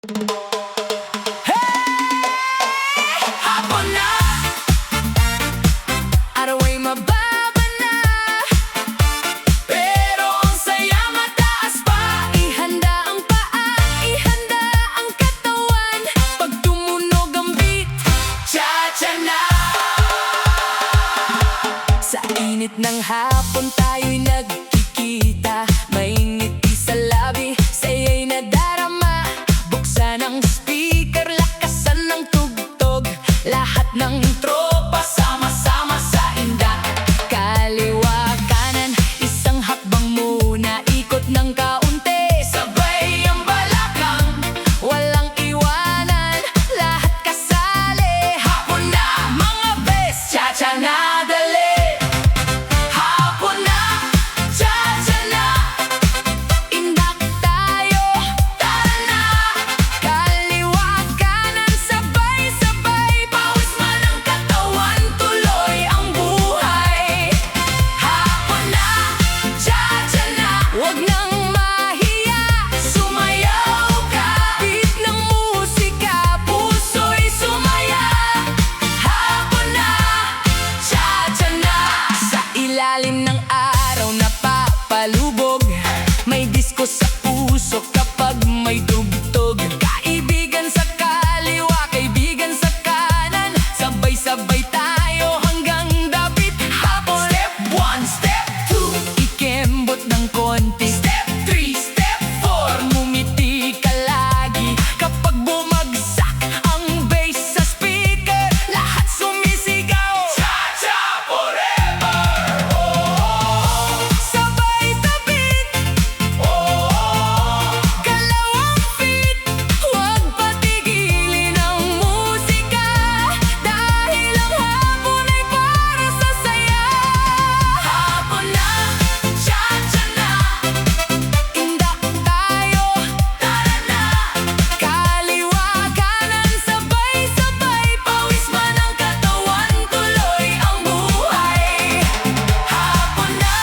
Hapon na, araw ay mababa na, pero ang saya mataas pa. Ihanda ang paa, ihanda ang katawan. Pag tumunog ang beat, cha-cha na. Sa init ng hapon tayo'y nagkikita. May ngiti sa labi, saya'y nadarama. Buksan ang speaker, lakasan ng tugtog. Lahat ng tropa sama-sama sa indak. Kaliwa kanan, isang hakbang muna. Ikot ng kaunti, sabay ang balakang. Walang iwanan, lahat kasali. Hapon na, mga best, cha-cha na dali. Hapon na, cha-cha na. Indak tayo, tara na. Kaliwa kanan, sabay-sabay. Pawis man ang katawan, tuloy ang buhay. Hapon na, cha-cha na. Huwag nang mahiya, sumayaw ka. Beat ng musika, puso'y sumaya. Hapon na, cha-cha na. Sa ilalim ng araw napapalubog, may disko sa puso kapag may tugtog. Kaibigan sa kaliwa, kaibigan sa kanan. Sabay-sabay tayo hanggang dapit hapon. Step 1, step 2, ikembot ng konti. Step 3, step 4, ngumiti ka lagi. Kapag bumagsak ang bass sa speaker, lahat sumisigaw. Cha-cha forever! Sabay tabit, galaw ang feet. Huwag patigilin ang musika, dahil ang hapon ay para sa saya. Hapon na, cha-cha na. Indak tayo, tara na. Kaliwa kanan, sabay-sabay. Pawis man ang katawan, tuloy ang buhay. Hapon na,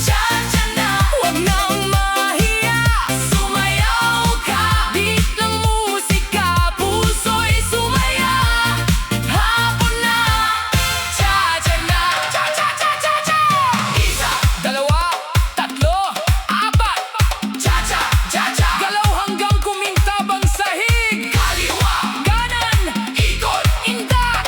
cha-cha na. Huwag nang mahiya, sumayaw ka. Beat ng musika, puso'y sumaya. Hapon na, cha-cha na. Cha-cha-cha-cha-cha. Isa, dalawa, tatlo, apat. Cha-cha, cha-cha. Galaw hanggang kumintabang sahig. Kaliwa, kanan, ikot, indak.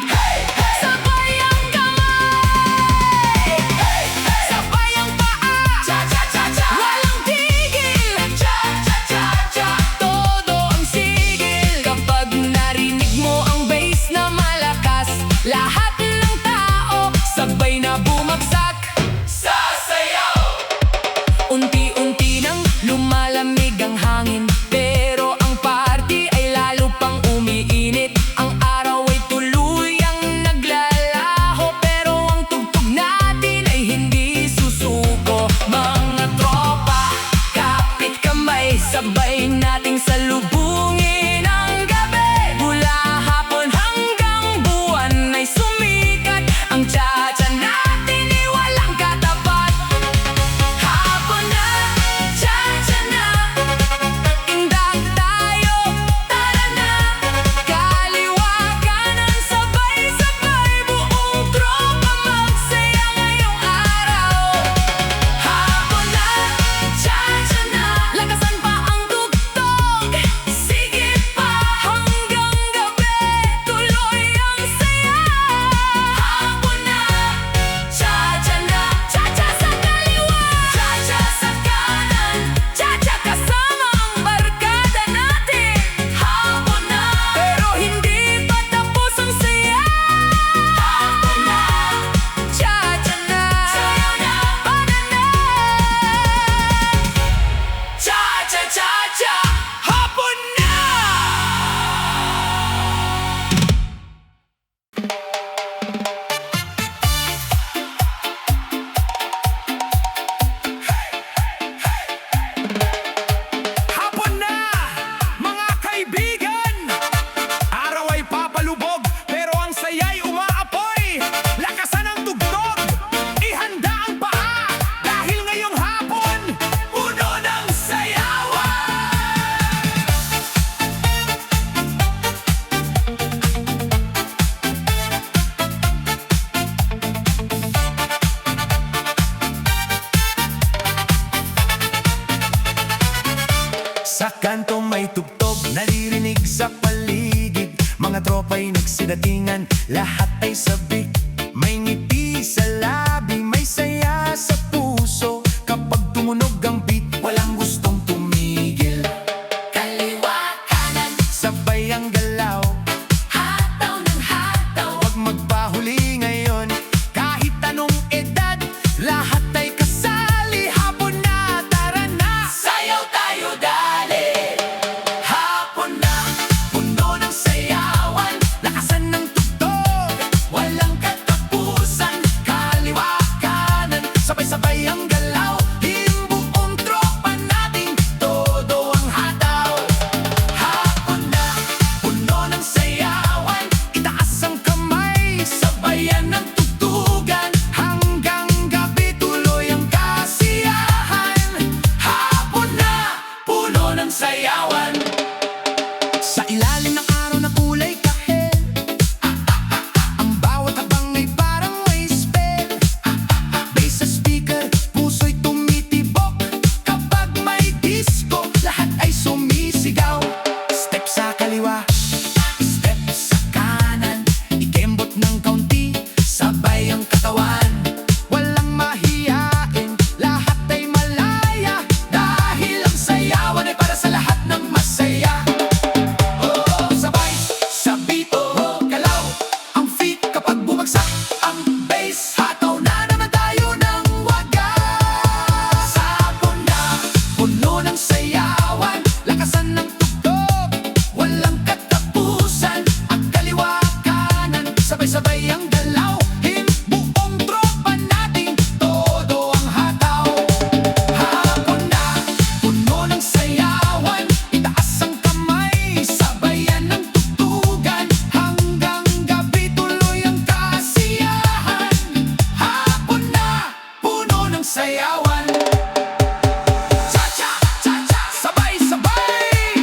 Hey, hey. Sabay ang kamay. Hey, hey. Sabay ang paa. Cha-cha-cha-cha. Walang tigil. Cha-cha-cha-cha. Todo ang sigil. Kapag narinig mo ang bass na malakas, lahat ng tao sabay na bumagsak. Sasayaw. Unti-unti nang lumalamig ang hangin, pero ang party ay lalo pang umiinit. Ang araw ay tuluyang naglalaho, pero ang tugtog natin ay hindi susuko. Mga tropa, kapit kamay, sabay nating salubungin ang gabi. Mula hapon hanggang buwan ay sumikat. Ang cha-cha natin ay walang katapat. Hapon na, cha-cha na. Indak tayo, tara na. Kaliwa kanan, sabay-sabay. Buong tropa magsaya ngayong araw. Hapon na, cha-cha na. Lakasan pa ang tugtog, may tugtog naririnig sa paligid. Mga tropa'y nagsidatingan, lahat ay sabik. May ngiti sa labi, may saya sa puso. Kapag tumunog ang beat, walang gustong tumigil. Kaliwa, kanan, Sabay ang galaw, hataw ng hataw. huwag magpahuli ngayon. Kahit anong edad, lahat ay kasali. Hapon na, tara na! Sayaw tayo dali. Hapon na, puno ng sayawan, lakasan ng tugtog, walang katapusan. Kaliwa, kanan, sabay-sabay ang galaw. Buong tropa nating todo ang hataw. Hapon na, puno ng sayawan, itaas ang kamay, sabayan ng tugtugan. Hanggang gabi tuloy ang kasiyahan. Hapon na, puno ng sayawan. Sa ilalim ng araw na kulay kahel, ang bawat habang ay parang may spell. Bass sa speaker, puso'y tumitibok. Kapag may disco, lahat ay sumisigaw. Step sa kaliwa, step sa kanan, ikembot ng kaunti, sabay ang katawan. Walang mahiyain, lahat ay malaya, dahil ang sayawan ay para sa lahat ng masaya. Oh, sabay, sabito, galaw, ang feet kapag bumagsak ang bass. Hataw na naman tayo ng wagas. Hapon na, puno ng sayawan, lakasan ng tugtog, walang katapusan. Ang kaliwa, kanan, sabay-sabay ang galaw. Buong tropa nating todo ang hataw. Hapon na, puno ng sayawan, itaas ang kamay, sabayan ng tugtugan. Hanggang gabi tuloy ang kasiyahan. Hapon na, puno ng sayawan. Cha-cha, cha-cha, sabay-sabay.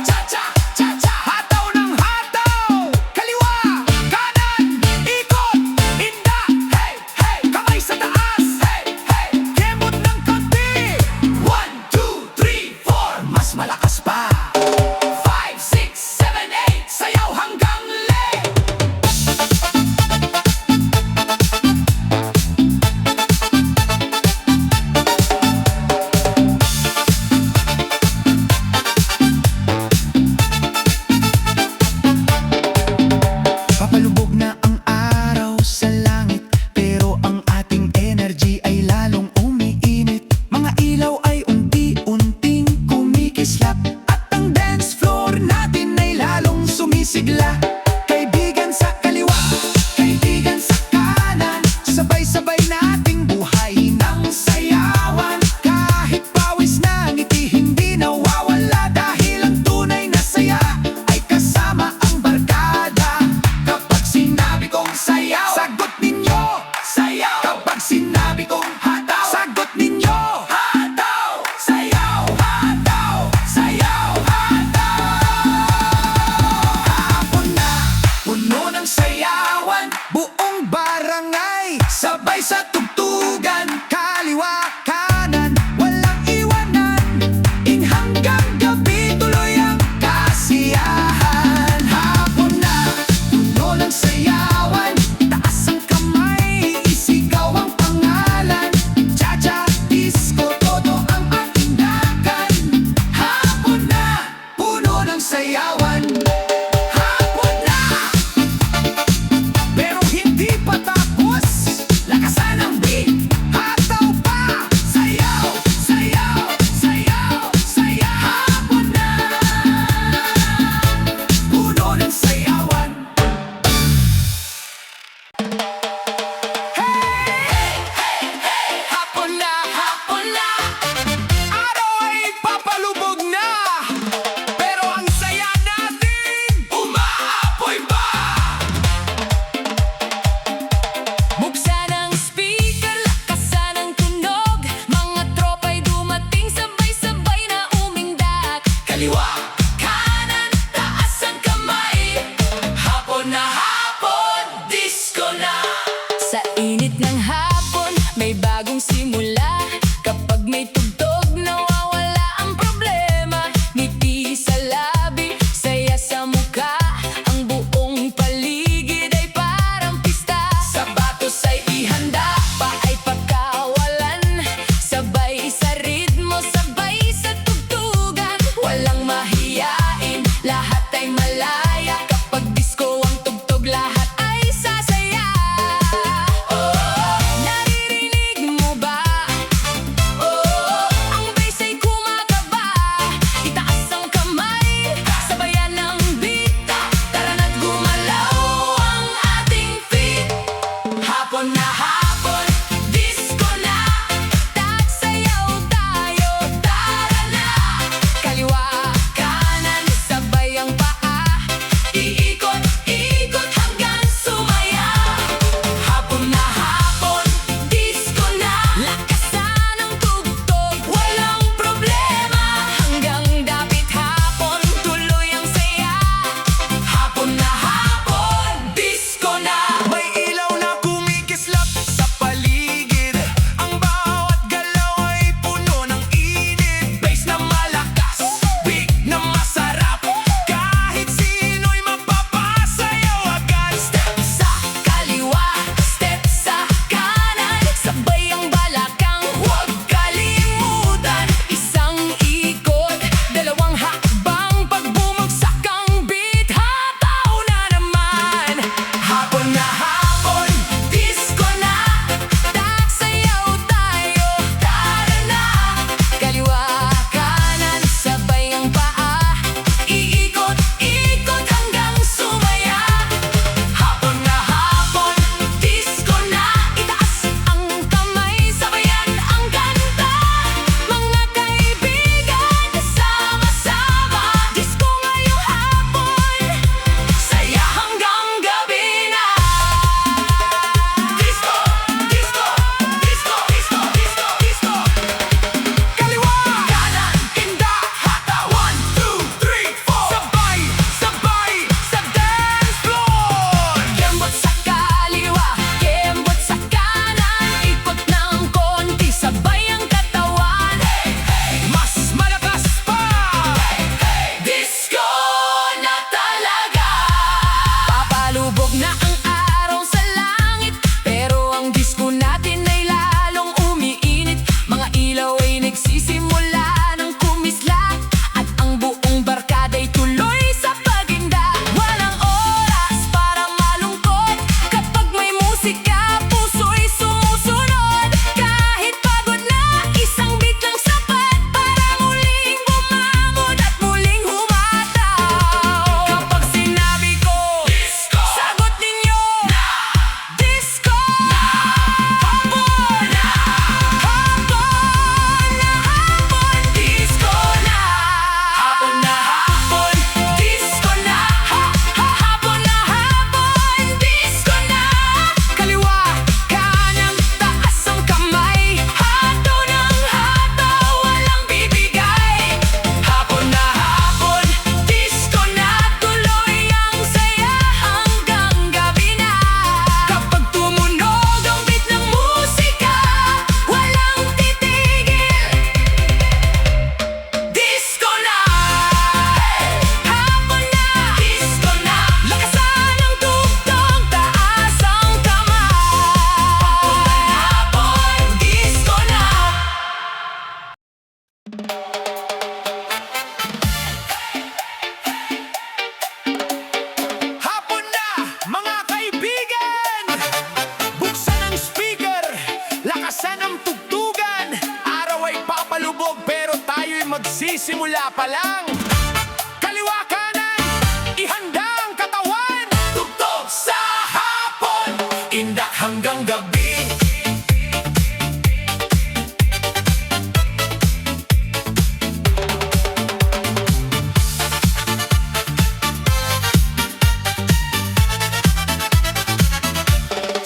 Cha-cha, cha-cha, hataw ng hataw. Kaliwa, kanan, ikot, inda. Hey, hey, kamay sa taas. Hey, hey, kembot ng konti. 1, 2, 3, 4, mas malakas pa. 5, 6, 7, 8, sayaw hanggang late. Papalubog na ang araw sa langit, pero ang ating energy ay lalong umiinit. Mga ilaw ay unti-unting kumikislap, at ang dance floor natin ay lalong sumisigla. Kaibigan sa kaliwa, kaibigan sa kanan, sabay-sabay nating buhay ng sayawan. Kahit pawis na ngiti hindi nawawala, dahil ang tunay na saya ay kasama ang barkada. Kapag sinabi kong sayaw, sagot ninyo, sayaw. Kapag sinabi kong hataw, sagot ninyo, hataw. Sayaw, hataw, sayaw, hataw. Hapon na, puno ng sayawan, buong barangay, sabay sa tugtugan. Kaliwa, kanan, walang iwanan, hanggang gabi tuloy ang kasiyahan. Hapon na, puno ng sayawan, taas ang kamay, isigaw ang pangalan. Cha-cha, disco, todo ang atindakan. Hapon na, puno ng sayawan. Hapon na, pero hindi pa tapos. Lakasan ang beat, hataw pa. Sayaw, sayaw, sayaw, sayaw. Hapon na, puno ng sayawan. Hey, hey, hey, hapon na, hapon na. Araw ay papalubog na, pero ang saya na simula pa lang. Kaliwa kanan, ihanda ang katawan. Tugtog sa hapon, indak hanggang gabi.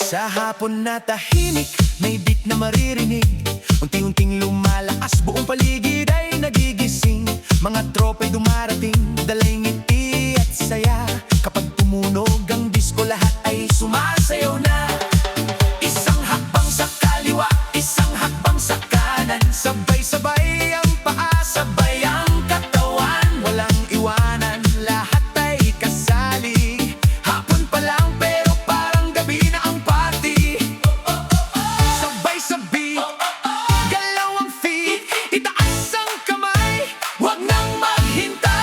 Sa hapon na tahimik, may beat na maririnig. Unti-unting lumalakas, buong paligid ay nagigising. Mga tropa'y dumarating, dalay ngiti at saya. Kapag tumunog ang disco, lahat ay sumasayaw na. Isang hakbang sa kaliwa, isang hakbang sa kanan. Sabay-sabay ang paa, sabay ang katawan. Walang iwanan, lahat ay kasali. Hapon pa lang pero parang gabi na ang party. Sabay sa beat, galaw ang feet, itaas ang kamay, huwag nang maghintay.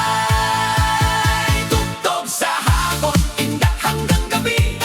Tugtog sa hapon, indak hanggang gabi.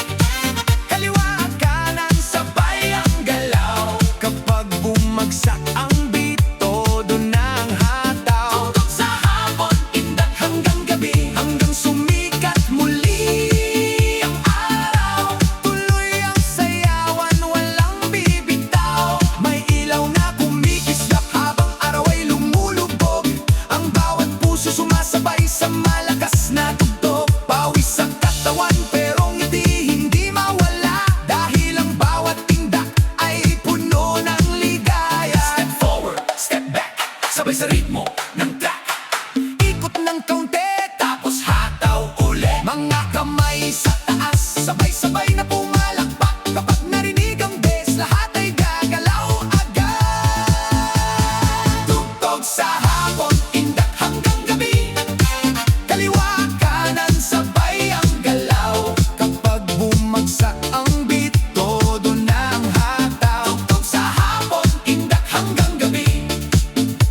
Kaliwa at kanan, sabay ang galaw. Kapag bumagsak ang beat, todo na ang hataw. Tugtog sa hapon, indak hanggang gabi. Hanggang sumikat muli ang araw. Tuloy ang sayawan, walang bibitaw. May ilaw na kumikislap habang araw ay lumulubog. Ang bawat puso sumasabay sa malakas na tugtog. Pawis sa katawan pero ngiti hindi mawala. Dahil ang bawat tindak ay puno ng ligaya. Step forward, step back, sabay sa ritmo ng track. Ikot ng kaunti, tapos hataw uli. Mga kamay sa taas, sabay-sabay na pumalakpak. Kapag narinig ang bass, lahat ay gagalaw agad. Tugtog sa hapon, indak hanggang gabi. Kaliwa at kanan, sabay ang galaw. Kapag bumagsak ang beat, todo na ang hataw. Tugtog sa hapon, indak hanggang gabi.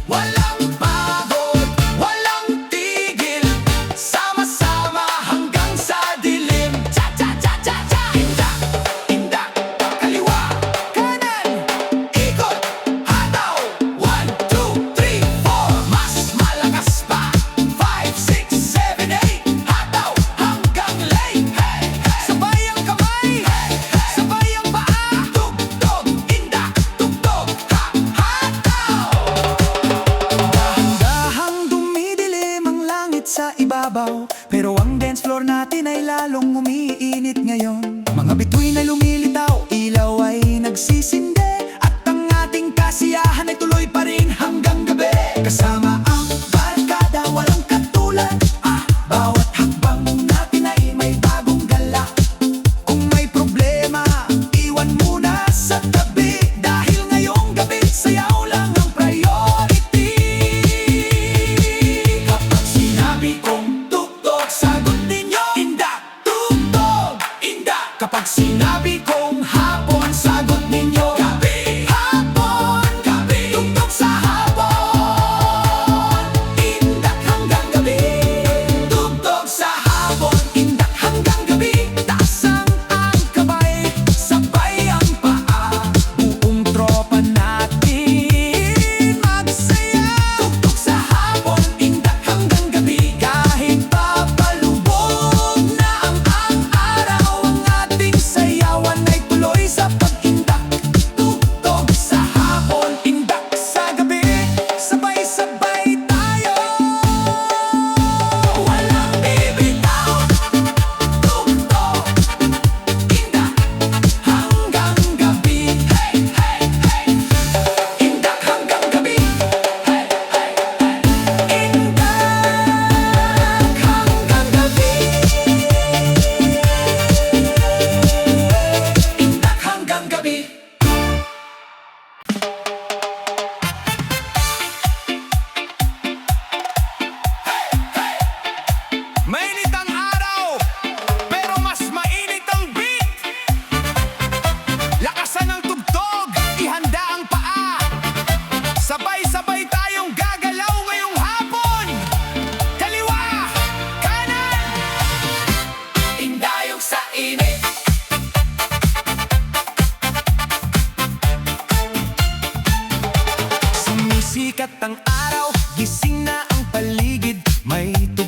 Walang pagod, walang tigil. Sama-sama hanggang sa dilim. Cha-cha-cha-cha-cha. Indak, indak, kaliwa, kanan. Ikot, hataw. 1, 2, 3, 4. Mas malakas pa. 5, 6, 7, 8. Hataw hanggang late. Hey, hey. Sabay ang kamay. Hey, hey. Sabay ang paa. Tugtog, indak, tugtog, hataw. Dahan-dahang dumidilim ang langit sa ibabaw. Pero ang dance floor natin ay lalong umiinit ngayon. Mga bituin ay lumilitaw, ilaw ay nagsisinde. At ang ating kasiyahan ay tuloy pa rin hanggang gabi. Kasama ang barkada, walang katulad. Bawat hakbang natin ay may bagong gala. Kung may problema, iwan muna sa tabi. Dahil ngayong gabi, sayaw lang ang priority. Kapag sinabi kong tugtog, sagot ninyo indak, tugtog, indak. Kapag sinabi kong hapon, sagot ninyo gabi, hapon, gabi. Tugtog sa hapon, indak hanggang gabi. Tugtog sa hapon, indak hanggang gabi. Taas ang kamay, sabay ang paa. Buong tropa natin magsaya. Tugtog sa hapon, indak hanggang gabi. Kahit papalubog na ang araw, ang ating sayaw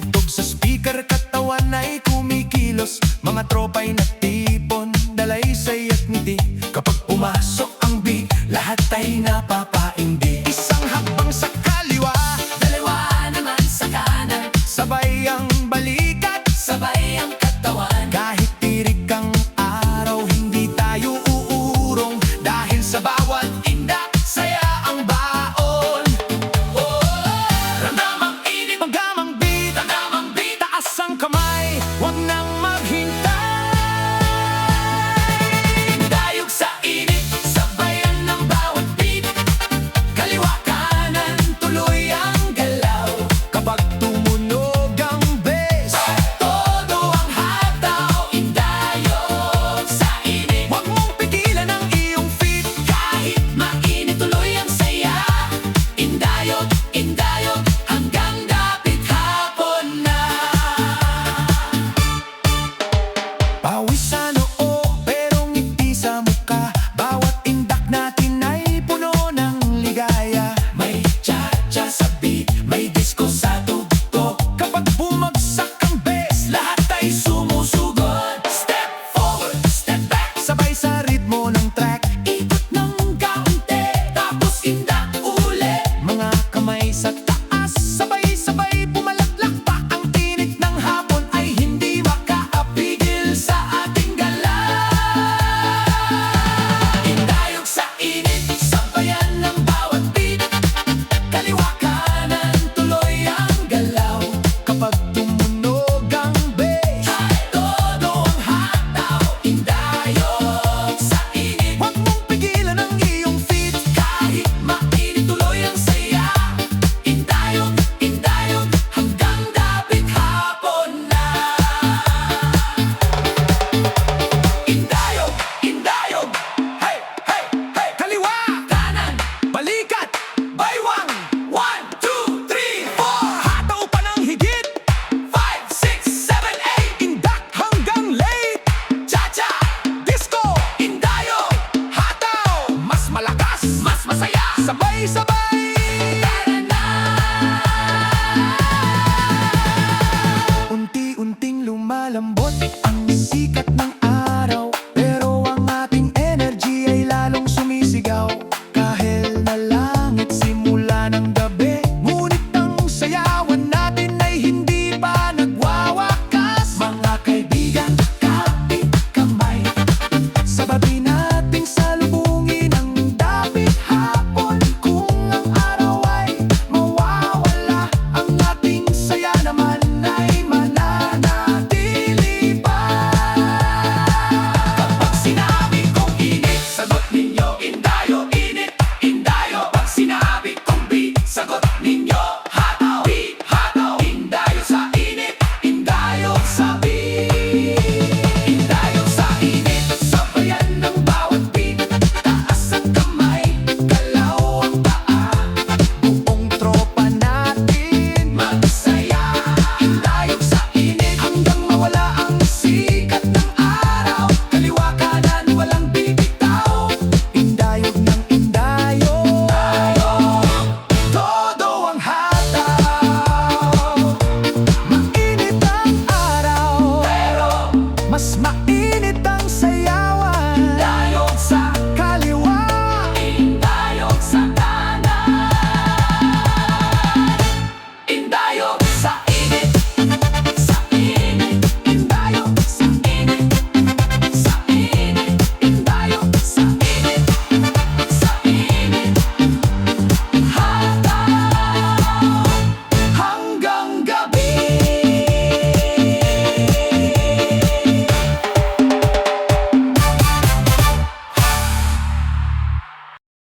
Tugtog sa speaker, katawan ay kumikilos. Mga tropa'y natipon, dalaysay at ngiti. Kapag pumasok ang beat, lahat ay napapaindi. Isang hakbang sa kaliwa, Dalawa naman sa kanan, sabay ang balikat. sabay ang katawan. Kahit tirik ang araw, hindi tayo uurong. Dahil sa bawat indak, saya ang baon. Oh, Ramdamang init, magamang beat, damang beat, taas ang kamay.